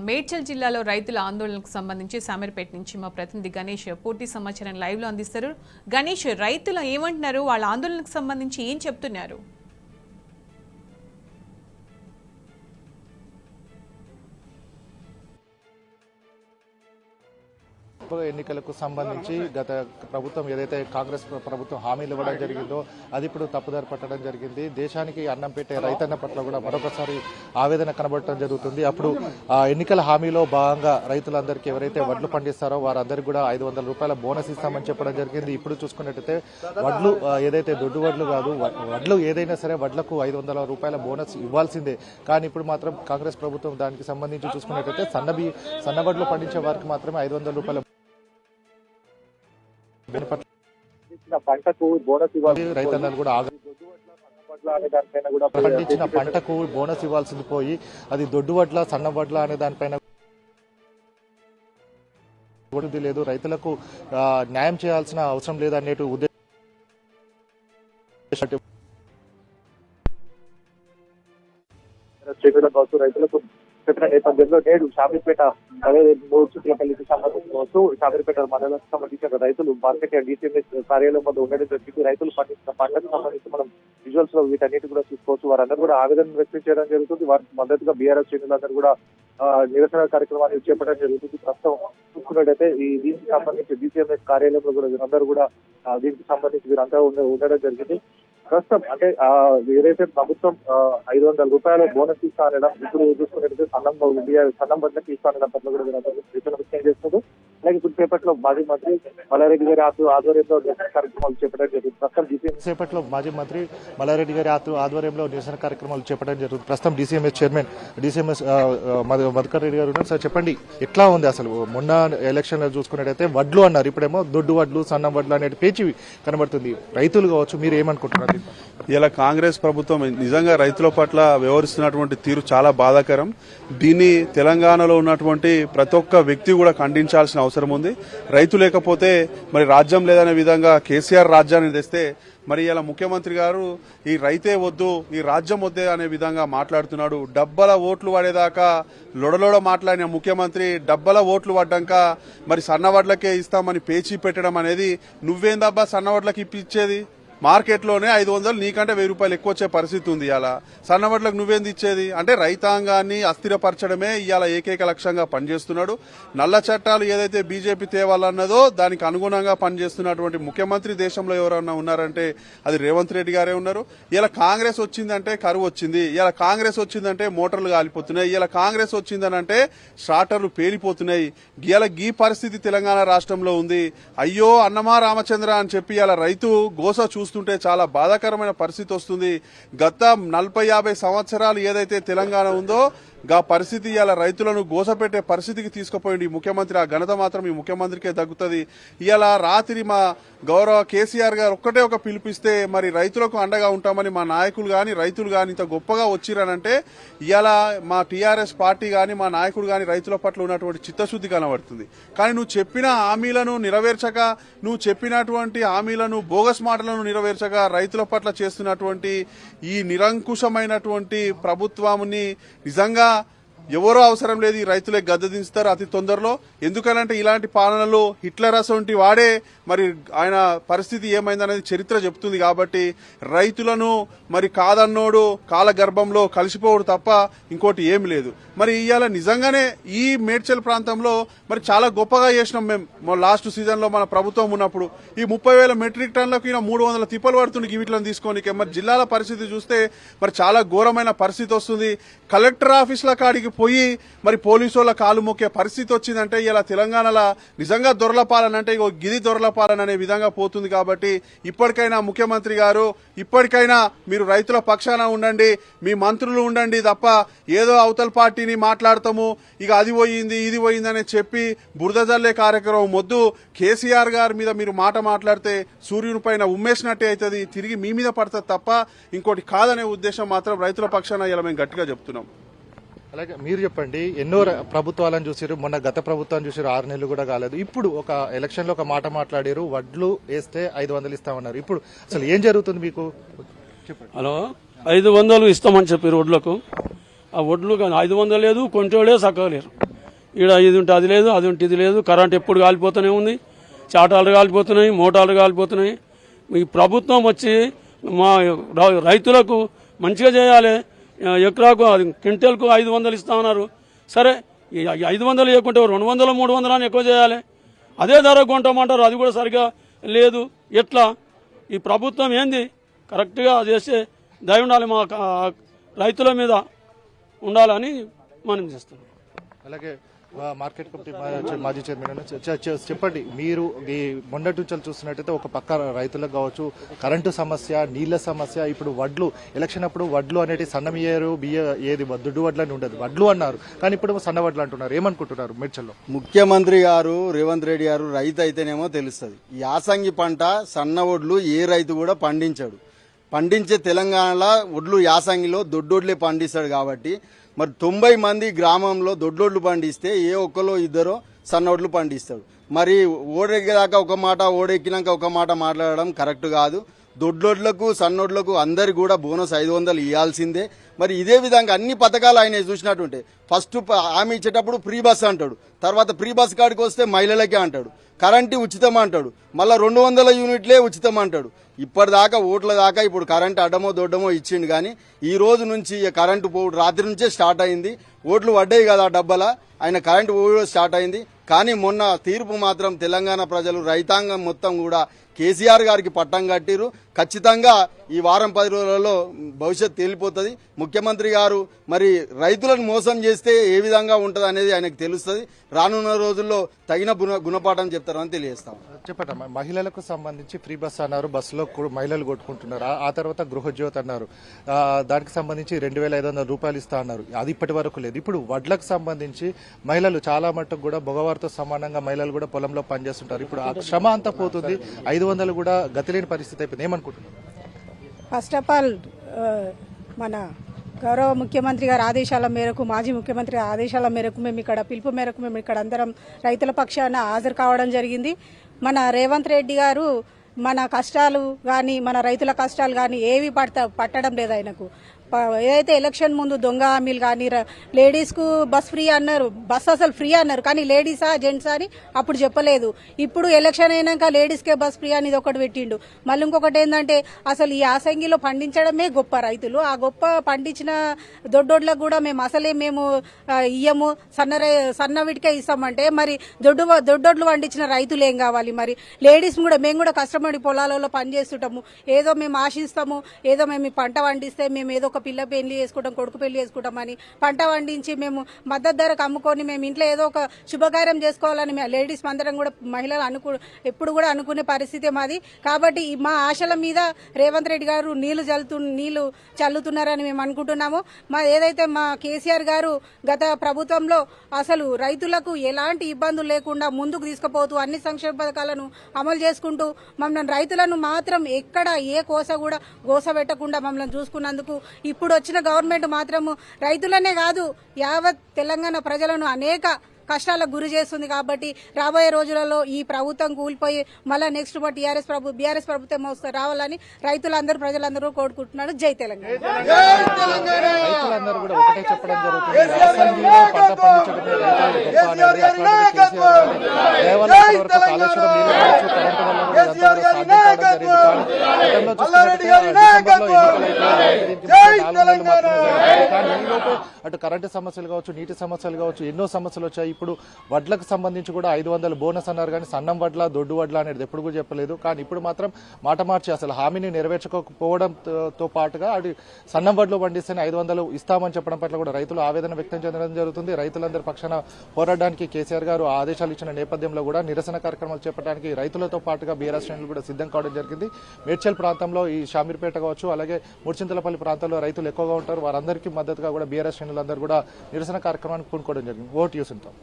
మేడ్చల్ జిల్లాలో రైతుల ఆందోళనకు సంబంధించి శామీర్పేట నుంచి మా ప్రతినిధి గణేష్ పూర్తి సమాచారం లైవ్ లో అందిస్తారు. గణేష్, రైతులు ఏమంటున్నారు, వాళ్ళ ఆందోళనకు సంబంధించి ఏం చెప్తున్నారు? ఎన్నికలకు సంబంధించి గత ప్రభుత్వం ఏదైతే కాంగ్రెస్ ప్రభుత్వం హామీలు ఇవ్వడం జరిగిందో అది ఇప్పుడు తప్పుదారి పట్టడం జరిగింది. దేశానికి అన్నం పెట్టే రైతన్న పట్ల కూడా మరొకసారి ఆవేదన కనబడటం జరుగుతుంది. అప్పుడు ఎన్నికల హామీలో భాగంగా రైతులందరికీ ఎవరైతే వడ్లు పండిస్తారో వారందరికీ కూడా 500 రూపాయల బోనస్ ఇస్తామని చెప్పడం జరిగింది. ఇప్పుడు చూసుకున్నట్టయితే వడ్లు ఏదైతే దొడ్డు వడ్లు కాదు, వడ్లు ఏదైనా సరే వడ్లకు 500 రూపాయల బోనస్ ఇవ్వాల్సిందే. కానీ ఇప్పుడు మాత్రం కాంగ్రెస్ ప్రభుత్వం దానికి సంబంధించి చూసుకున్నట్టయితే సన్న వడ్లు పండించే వారికి మాత్రమే 500 రూపాయల పంటకు బోనస్ ఇవ్వాలి. రైతన్నలు కూడా పండించిన పంటకు బోనస్ ఇవ్వాల్సింది పోయి అది దొడ్డు వడ్ల సన్న వడ్ల అనే దానిపైన లేదు. రైతులకు న్యాయం చేయాల్సిన అవసరం లేదనేటు ఉద్దేశం రైతులకు చెప్పిన నేపథ్యంలో నేడు శామీర్పేట మూడుచుట్లపల్లికి సంబంధించి శామీర్పేట మండలానికి సంబంధించిన రైతులు మార్కెట్ డిసిఎంఎస్ కార్యాలయం వద్ద ఉండడం జరిగింది. రైతులు పండించిన పంటకు సంబంధించి మనం విజువల్స్ లో వీటన్నిటి కూడా చూసుకోవచ్చు. వారందరూ కూడా ఆవేదన వ్యక్తం చేయడం జరుగుతుంది. వారికి మద్దతుగా బీఆర్ఎస్ శ్రేణులందరూ కూడా నిరసన కార్యక్రమాన్ని చేపట్టడం జరుగుతుంది. ప్రస్తుతం చూసుకున్నట్టయితే దీనికి సంబంధించి డిసిఎంఎస్ కార్యాలయంలో కూడా వీరందరూ కూడా దీనికి సంబంధించి వీరంతా ఉండడం జరిగింది. ప్రస్తుతం అంటే ఏదైతే ప్రభుత్వం 500 రూపాయల బోనస్ ఇస్తా అనడం, ఇప్పుడు చూసుకున్నట్టు సన్నం బడ్లకి ఇస్తా అనడం పట్ల కూడా వ్యక్తం చేస్తున్నారు. అలాగే ఇప్పుడు సేపట్లో మాజీ మంత్రి మల్లారెడ్డి గారి ఆధ్వర్యంలో నిరసన కార్యక్రమాలు చేపట్టడం జరుగుతుంది. ప్రస్తుతం సేపట్లో మాజీ మంత్రి మల్లారెడ్డి గారి ఆధ్వర్యంలో నిరసన కార్యక్రమాలు చేపట్టడం జరుగుతుంది. ప్రస్తుతం DCMS chairman DCMS Madhukar Reddy గారు ఉన్నారు. సార్ చెప్పండి, ఎట్లా ఉంది అసలు మొన్న ఎలక్షన్ లో చూసుకున్నట్టయితే వడ్లు అన్నారు, ఇప్పుడేమో దొడ్డు వడ్లు సన్న వడ్లు అనేది పేచి కనబడుతుంది. రైతులు కావచ్చు, మీరు ఏమనుకుంటున్నారు? ఇలా కాంగ్రెస్ ప్రభుత్వం నిజంగా రైతుల పట్ల వ్యవహరిస్తున్నటువంటి తీరు చాలా బాధాకరం. దీన్ని తెలంగాణలో ఉన్నటువంటి ప్రతి ఒక్క వ్యక్తి కూడా ఖండించాల్సిన అవసరం ఉంది. రైతు లేకపోతే మరి రాజ్యం లేదనే విధంగా కేసీఆర్ రాజ్యాన్ని తెస్తే మరి ఇలా ముఖ్యమంత్రి గారు ఈ రైతే వద్దు, ఈ రాజ్యం వద్దే అనే విధంగా మాట్లాడుతున్నాడు. డబ్బల ఓట్లు పడేదాకా లొడలోడ మాట్లాడిన ముఖ్యమంత్రి డబ్బల ఓట్లు పడ్డాక మరి సన్నవడ్లకే ఇస్తామని పేచీ పెట్టడం అనేది, నువ్వేందబ్బా సన్నవడ్లకి ఇప్పించేది? మార్కెట్లోనే 500 నీకంటే 1000 రూపాయలు ఎక్కువ వచ్చే పరిస్థితి ఉంది. ఇవాళ సన్నవడ్లకు నువ్వేంది ఇచ్చేది? అంటే రైతాంగాన్ని అస్థిరపరచడమే ఇవాళ ఏకైక లక్ష్యంగా పనిచేస్తున్నాడు. నల్ల చట్టాలు ఏదైతే బీజేపీ తేవాలన్నదో దానికి అనుగుణంగా పనిచేస్తున్నటువంటి ముఖ్యమంత్రి దేశంలో ఎవరన్నా ఉన్నారంటే అది రేవంత్ రెడ్డి గారే ఉన్నారు. ఇలా కాంగ్రెస్ వచ్చిందంటే కరువు వచ్చింది, ఇలా కాంగ్రెస్ వచ్చిందంటే మోటార్లు కాలిపోతున్నాయి, ఇలా కాంగ్రెస్ వచ్చిందనంటే స్టార్టర్లు పేలిపోతున్నాయి. ఇలా ఈ పరిస్థితి తెలంగాణ రాష్ట్రంలో ఉంది. అయ్యో అన్నమా రామచంద్ర అని చెప్పి ఇలా రైతు గోస చూస్తుంటే చాలా బాధాకరమైన పరిస్థితి వస్తుంది. గత 40-50 సంవత్సరాలు ఏదైతే తెలంగాణ ఉందో గా పరిస్థితి ఇవాళ రైతులను గోసపెట్టే పరిస్థితికి తీసుకుపోయింది ఈ ముఖ్యమంత్రి. ఆ ఘనత మాత్రం ఈ ముఖ్యమంత్రికే దక్కుతుంది. ఇవాళ రాత్రి మా గౌరవ కేసీఆర్ గారు ఒక్కటే ఒక పిలిపిస్తే మరి రైతులకు అండగా ఉంటామని మా నాయకులు గాని రైతులు గాని ఇంత గొప్పగా వచ్చిరనంటే ఇవాళ మా టీఆర్ఎస్ పార్టీ గాని మా నాయకుడు గాని రైతుల పట్ల ఉన్నటువంటి చిత్తశుద్ధి కనబడుతుంది. కానీ నువ్వు చెప్పిన హామీలను నెరవేర్చక, నువ్వు చెప్పినటువంటి హామీలను బోగస్ మాటలను నెరవేర్చక రైతుల పట్ల చేస్తున్నటువంటి ఈ నిరంకుశమైనటువంటి ప్రభుత్వాన్ని నిజంగా ఎవరో అవసరం లేదు, ఈ రైతులే గద్దె దించుతారు అతి తొందరలో. ఎందుకనంటే ఇలాంటి పాలనలో హిట్లర్ అసొంటి వాడే మరి ఆయన పరిస్థితి ఏమైందనేది చరిత్ర చెప్తుంది. కాబట్టి రైతులను మరి కాదన్నోడు కాలగర్భంలో కలిసిపోవడు తప్ప ఇంకోటి ఏమి లేదు. మరి ఇవాళ నిజంగానే ఈ మేడ్చల్ ప్రాంతంలో మరి చాలా గొప్పగా చేసినాం మేము లాస్ట్ సీజన్ లో మన ప్రభుత్వం ఉన్నప్పుడు. ఈ 30,000 మెట్రిక్ టన్లకు 300 తిప్పలు పడుతుంది వీటిని తీసుకోనికి. మరి జిల్లాల పరిస్థితి చూస్తే మరి చాలా ఘోరమైన పరిస్థితి వస్తుంది. కలెక్టర్ ఆఫీసుల కాడికి పోయి మరి పోలీసు వాళ్ళ కాలు మొక్కే పరిస్థితి వచ్చిందంటే ఇలా తెలంగాణలో నిజంగా దొరలపాలన అంటే గిది దొరలపాలన అనే విధంగా పోతుంది. కాబట్టి ఇప్పటికైనా ముఖ్యమంత్రి గారు, ఇప్పటికైనా మీరు రైతుల పక్షాన ఉండండి, మీ మంత్రులు ఉండండి తప్ప ఏదో అవతల పార్టీని మాట్లాడతాము ఇక అది పోయింది ఇది పోయిందని చెప్పి బురద జల్లే కార్యక్రమం వద్దు. కేసీఆర్ గారి మీద మీరు మాట మాట్లాడితే సూర్యుని పైన ఉమ్మేసినట్టే అవుతుంది, తిరిగి మీ మీద పడుతుంది తప్ప ఇంకోటి కాదనే ఉద్దేశం మాత్రం రైతుల పక్షాన ఇలా మేము గట్టిగా చెప్తున్నాం. అలాగే మీరు చెప్పండి, ఎన్నో ప్రభుత్వాలను చూసారు, మొన్న గత ప్రభుత్వాన్ని చూసారు, 6 నెలలు కూడా కాలేదు. ఇప్పుడు ఒక ఎలక్షన్ లో ఒక మాట మాట్లాడారు, వడ్లు వేస్తే 500 ఇస్తామన్నారు. ఇప్పుడు అసలు ఏం జరుగుతుంది మీకు చెప్పండి. హలో, 500 ఇస్తామని చెప్పారు వడ్లకు. ఆ ఒడ్లు 500 లేదు, కొంటోళ్ళే చక్కగా లేరు. ఈడ ఇది ఉంటే అది లేదు, అది ఉంటే ఇది లేదు. కరెంట్ ఎప్పుడు కాలిపోతూనే ఉంది, చాటాలు కాలిపోతున్నాయి, మోటార్లు కాలిపోతున్నాయి. ఈ ప్రభుత్వం వచ్చి మా రైతులకు మంచిగా చేయాలి. ఎకరాకు క్వింటల్కు 500 ఇస్తా ఉన్నారు. సరే 500 ఇవ్వకుంటే 200 300 అని ఎక్కువ చేయాలి. అదే ధర కొంటామంటారు, అది కూడా సరిగా లేదు. ఎట్లా ఈ ప్రభుత్వం ఏంది? కరెక్ట్గా చేస్తే దయ ఉండాలి, మా రైతుల మీద ఉండాలని మనం చేస్తున్నాం. అలాగే మార్కెట్ కమిటీ మాజీ చైర్మన్ చెప్పండి, మీరు ఈ మొన్నటి నుంచి చూస్తున్నట్టయితే ఒక పక్క రైతులకు కావచ్చు కరెంటు సమస్య, నీళ్ల సమస్య, ఇప్పుడు వడ్లు ఎలక్షన్ అప్పుడు వడ్లు అనేవి సన్నమియ్యారు, ఏది దుడ్డు వడ్లు అని ఉండదు, వడ్లు అన్నారు, కానీ ఇప్పుడు సన్న వడ్లు అంటున్నారు. ఏమనుకుంటున్నారు మేడ్చల్లో? ముఖ్యమంత్రి గారు రేవంత్ రెడ్డి గారు రైతు అయితేనేమో తెలుస్తుంది. యాసంగి పంట సన్న వడ్లు ఏ రైతు కూడా పండించాడు. పండించే తెలంగాణలో వడ్లు యాసంగిలో దొడ్డొడ్లే పండిస్తాడు. కాబట్టి మరి 90 మంది గ్రామంలో దొడ్డొడ్లు పండిస్తే ఏ ఒక్కలో ఇద్దరో సన్నొడ్లు పండిస్తాడు. మరి ఓడెక్కేదాకా ఒక మాట, ఓడెక్కినాక ఒక మాట మాట్లాడడం కరెక్ట్ కాదు. దొడ్లొడ్లకు సన్నొడ్లకు అందరికి కూడా బోనస్ 500 ఇవ్వాల్సిందే. మరి ఇదే విధంగా అన్ని పథకాలు ఆయన చూసినట్టుంటే ఫస్ట్ హామీ ఇచ్చేటప్పుడు ఫ్రీ బస్ అంటాడు, తర్వాత ఫ్రీ బస్ కాడికి వస్తే మహిళలకే అంటాడు, కరెంటు ఉచితం అంటాడు, మళ్ళీ 200 యూనిట్లే ఉచితం అంటాడు. ఇప్పటిదాకా ఓట్ల దాకా ఇప్పుడు కరెంటు అడ్డమో దొడ్డమో ఇచ్చిండు. కానీ ఈ రోజు నుంచి కరెంటు పోవుడు రాత్రి నుంచే స్టార్ట్ అయింది. ఓట్లు పడ్డాయి కదా డబ్బల, ఆయన కరెంటు పోవుడు స్టార్ట్ అయింది. కానీ మొన్న తీర్పు మాత్రం తెలంగాణ ప్రజలు రైతాంగం మొత్తం కూడా కేసీఆర్ గారికి పట్టం కట్టిరు. ఖచ్చితంగా ఈ వారం 10 రోజులలో భవిష్యత్తు తేలిపోతుంది. ముఖ్యమంత్రి గారు మరి రైతులను మోసం చేస్తే ఏ విధంగా ఉంటుంది అనేది ఆయనకు తెలుస్తుంది. రానున్న రోజుల్లో తగిన గుణపాఠం చెప్తారని తెలియజేస్తాం. చెప్పండి, మహిళలకు సంబంధించి ఫ్రీ బస్ అన్నారు, బస్సులో మహిళలు కొట్టుకుంటున్నారు. ఆ తర్వాత గృహజ్యోతి అన్నారు, దానికి సంబంధించి 2500 రూపాయలు ఇస్తా అన్నారు. అది ఇప్పటి వరకు లేదు. ఇప్పుడు వడ్లకు సంబంధించి మహిళలు చాలా మట్టుకు కూడా మగవారితో సమానంగా మహిళలు కూడా పొలంలో పనిచేస్తుంటారు. ఇప్పుడు ఆ శ్రమ అంతా పోతుంది, 500 కూడా గతిలేని పరిస్థితి అయిపోయింది. ఏమనుకుంటున్నారు? ఫస్ట్ ఆఫ్ ఆల్ మన గౌరవ ముఖ్యమంత్రి గారి ఆదేశాల మేరకు, మాజీ ముఖ్యమంత్రి ఆదేశాల మేరకు పిలుపు మేరకు మేము ఇక్కడ అందరం రైతుల పక్షాన హాజరు కావడం జరిగింది. మన రేవంత్ రెడ్డి గారు మన కష్టాలు కానీ, మన రైతుల కష్టాలు కానీ ఏవి పట్టడం లేదు ఆయనకు. ఏదైతే ఎలక్షన్ ముందు దొంగ హామీలు కానీ, లేడీస్కు బస్ ఫ్రీ అన్నారు, బస్ అసలు ఫ్రీ అన్నారు, కానీ లేడీసా జెంట్స్ అని అప్పుడు చెప్పలేదు. ఇప్పుడు ఎలక్షన్ అయినాక లేడీస్కే బస్ ఫ్రీ అనేది ఒకటి పెట్టిండు. మళ్ళీ ఇంకొకటి ఏంటంటే అసలు ఈ యాసంగిలో పండించడమే గొప్ప రైతులు. ఆ గొప్ప పండించిన దొడ్డోడ్లకు కూడా మేము ఇయ్యము, సన్నవిటికే ఇస్తామంటే మరి దొడ్డోడ్లు పండించిన రైతులు ఏం కావాలి? మరి లేడీస్ కూడా మేము కూడా కష్టపడి పొలాలలో పనిచేస్తుంటాము. ఏదో మేము ఆశిస్తాము, ఏదో మేము ఈ పంట పండిస్తే మేము ఏదో ఒక పిల్ల పెళ్లి చేసుకుంటాం, కొడుకు పెళ్లి చేసుకుంటామని పంట పండించి మేము మద్దతు ధరకు అమ్ముకొని మేము ఇంట్లో ఏదో ఒక శుభకార్యం చేసుకోవాలని లేడీస్ అందరం కూడా మహిళలు ఎప్పుడు కూడా అనుకునే పరిస్థితి మాది. కాబట్టి మా ఆశల మీద రేవంత్ రెడ్డి గారు నీళ్లు చల్లుతున్నారని మేము అనుకుంటున్నాము. ఏదైతే మా కేసీఆర్ గారు గత ప్రభుత్వంలో అసలు రైతులకు ఎలాంటి ఇబ్బందులు లేకుండా ముందుకు తీసుకుపోతూ అన్ని సంక్షేమ పథకాలను అమలు చేసుకుంటూ మమ్మల్ని రైతులను మాత్రం ఎక్కడ ఏ గోస పెట్టకుండా మమ్మల్ని చూసుకున్నందుకు ఇప్పుడు వచ్చిన గవర్నమెంట్ మాత్రము రైతులనే కాదు యావత్ తెలంగాణ ప్రజలను అనేక కష్టాలకు గురి చేస్తుంది. కాబట్టి రాబోయే రోజులలో ఈ ప్రభుత్వం కూలిపోయి మళ్ళీ నెక్స్ట్ బీఆర్ఎస్ ప్రభుత్వం రావాలని రైతులందరూ ప్రజలందరూ కోరుకుంటున్నారు. జై తెలంగాణ. రైతులందరూ కూడా ఒకటే చెప్పడం జరుగుతుంది, యాసంగిలో పంట పండించడమే రైతులకు గొప్ప అనేది. అట్లాంటి కేసీఆర్ దేవాలయం వరకు కాళేశ్వరం నీళ్లు కావచ్చు, కరెంటు వల్ల కూడా ఇదంతా కూడా సాధ్యం కావడం జరిగింది. కానీ గతంలో చూస్తున్నట్లయితే డిసెంబర్లో ఎన్నికలు మాత్రమే. కానీ ఈలోపు అటు కరెంటు సమస్యలు కావచ్చు, నీటి సమస్యలు కావచ్చు, ఎన్నో సమస్యలు వచ్చాయి. ఇప్పుడు వడ్లకు సంబంధించి కూడా 500 బోనస్ అన్నారు, కానీ సన్నం వడ్ల దొడ్డు వడ్ల అనేది ఎప్పుడు కూడా చెప్పలేదు. కానీ ఇప్పుడు మాత్రం మాట మార్చి అసలు హామీని నెరవేర్చకపోవడంతో పాటుగా అది సన్నం వడ్లు పండిస్తేనే 500 ఇస్తామని చెప్పడం పట్ల కూడా రైతులు ఆవేదన వ్యక్తం చేయడం జరుగుతుంది. రైతులందరి పక్షాన పోరాడడానికి కేసీఆర్ గారు ఆదేశాలు ఇచ్చిన నేపథ్యంలో కూడా నిరసన కార్యక్రమాలు చేపట్టడానికి రైతులతో పాటుగా బీఆర్ఎస్ శ్రేణులు కూడా సిద్ధం కావడం జరిగింది. మేడ్చల్ ప్రాంతంలో ఈ షామీర్పేట కావచ్చు, అలాగే ముడిచింతలపల్లి ప్రాంతాల్లో రైతులు ఎక్కువగా ఉంటారు. వారందరికీ మద్దతుగా కూడా బీఆర్ఎస్ శ్రేణులందరూ కూడా నిరసన కార్యక్రమానికి పూనుకోవడం జరిగింది. ఓటు యూస్ ఉంటాం.